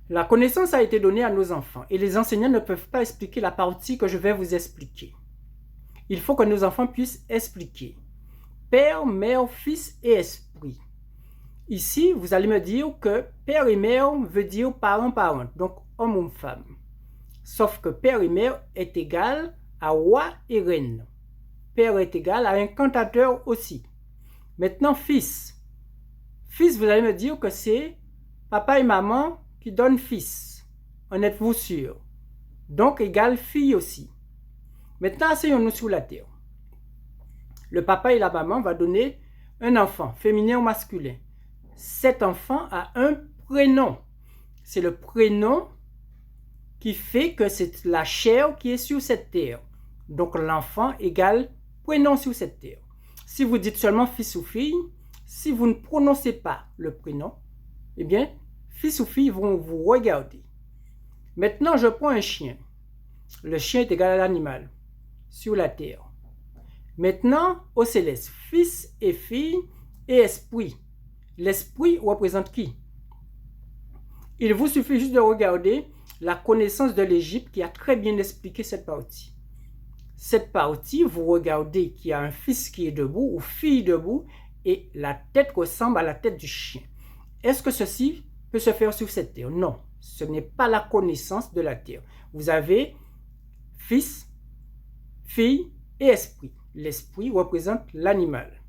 La connaissance a été donnée à nos enfants et les enseignants ne peuvent pas expliquer la partie que je vais vous expliquer. Il faut que nos enfants puissent expliquer. Père, mère, fils et esprit. Ici, vous allez me dire que père et mère veut dire parent, parente, donc homme ou femme. Sauf que père et mère est égal à roi et reine. Père est égal à incantateur aussi. Maintenant, fils. Fils, vous allez me dire que c'est papa et maman qui donnent fils. En êtes-vous sûr? Donc, égal fille aussi. Maintenant, asseyons-nous sur la terre. Le papa et la maman vont donner un enfant, féminin ou masculin. Cet enfant a un prénom. C'est le prénom qui fait que c'est la chair qui est sur cette terre. Donc, l'enfant égale prénom sur cette terre. Si vous dites seulement fils ou fille, si vous ne prononcez pas le prénom, eh bien, fils ou fille vont vous regarder. Maintenant, je prends un chien. Le chien est égal à l'animal sur la terre. Maintenant, au céleste, fils et fille et esprit. L'esprit représente qui? Il vous suffit juste de regarder la connaissance de l'Égypte qui a très bien expliqué cette partie. Cette partie, vous regardez qu'il y a un fils qui est debout ou fille debout et la tête ressemble à la tête du chien. Est-ce que ceci peut se faire sur cette terre? Non, ce n'est pas la connaissance de la terre. Vous avez fils, fille et esprit. L'esprit représente l'animal.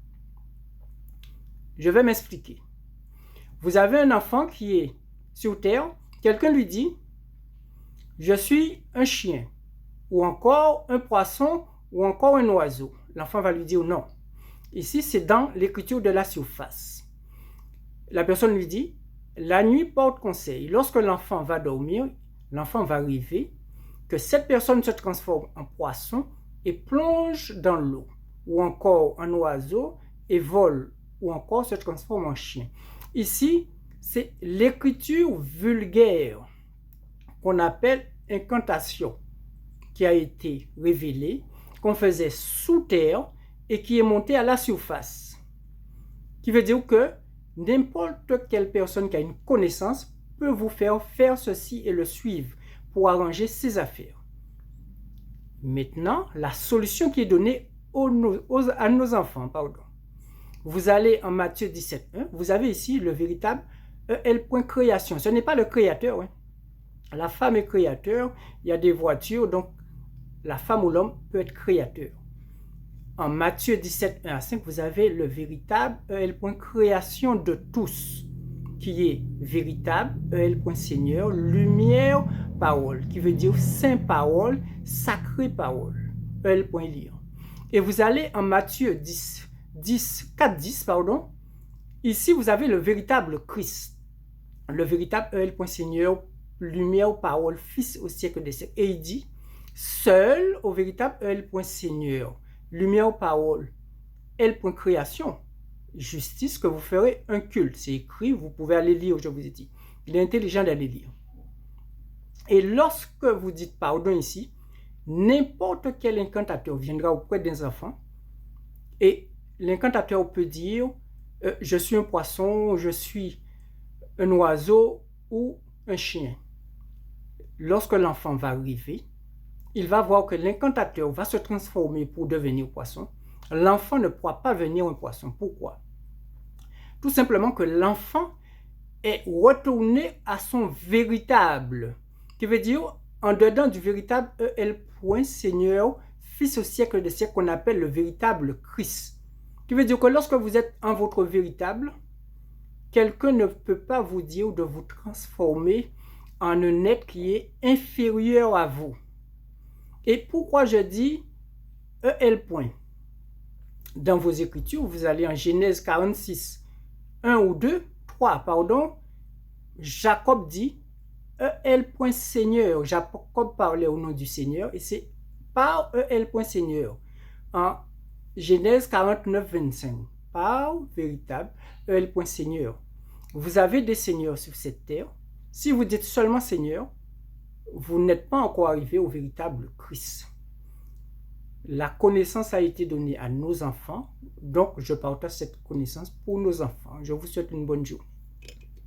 Je vais m'expliquer. Vous avez un enfant qui est sur terre, quelqu'un lui dit « Je suis un chien » ou encore un poisson ou encore un oiseau. L'enfant va lui dire non. Ici, c'est dans l'écriture de la surface. La personne lui dit « La nuit porte conseil ». Lorsque l'enfant va dormir, l'enfant va rêver que cette personne se transforme en poisson et plonge dans l'eau, ou encore en oiseau et vole, ou encore se transforme en chien. Ici, c'est l'écriture vulgaire qu'on appelle incantation qui a été révélée, qu'on faisait sous terre et qui est montée à la surface. Qui veut dire que n'importe quelle personne qui a une connaissance peut vous faire faire ceci et le suivre pour arranger ses affaires. Maintenant, la solution qui est donnée à nos enfants, pardon. Vous allez en Matthieu 17.1, vous avez ici le véritable EL.création. Ce n'est pas le créateur. Hein. La femme est créateur, il y a des voitures, donc la femme ou l'homme peut être créateur. En Matthieu 17.1 à 5, vous avez le véritable EL.création de tous, qui est véritable, EL.Seigneur, lumière, parole, qui veut dire saint parole, sacrée parole, EL.lire. Et vous allez en Matthieu 4.10, pardon. Ici, vous avez le véritable Christ, le véritable EL.Seigneur, lumière, parole, fils au siècle des siècles. Et il dit, seul au véritable EL.Seigneur, lumière, parole, EL.création, justice, que vous ferez un culte. C'est écrit, vous pouvez aller lire, je vous ai dit. Il est intelligent d'aller lire. Et lorsque vous dites pardon ici, n'importe quel incantateur viendra auprès des enfants et l'incantateur peut dire je suis un poisson, je suis un oiseau ou un chien. Lorsque l'enfant va arriver, il va voir que l'incantateur va se transformer pour devenir poisson. L'enfant ne pourra pas devenir un poisson. Pourquoi? Tout simplement que l'enfant est retourné à son véritable, qui veut dire en dedans du véritable EL.Seigneur, fils au siècle des siècles, qu'on appelle le véritable Christ. Qui veut dire que lorsque vous êtes en votre véritable, quelqu'un ne peut pas vous dire de vous transformer en un être qui est inférieur à vous. Et pourquoi je dis EL. Dans vos écritures, vous allez en Genèse 46, 1 ou 2, 3, pardon, Jacob dit EL.Seigneur. Jacob parlait au nom du Seigneur et c'est par EL.Seigneur. En Genèse 49, 25, par véritable EL.Seigneur. Vous avez des seigneurs sur cette terre. Si vous dites seulement Seigneur, vous n'êtes pas encore arrivé au véritable Christ. La connaissance a été donnée à nos enfants, donc je partage cette connaissance pour nos enfants. Je vous souhaite une bonne journée.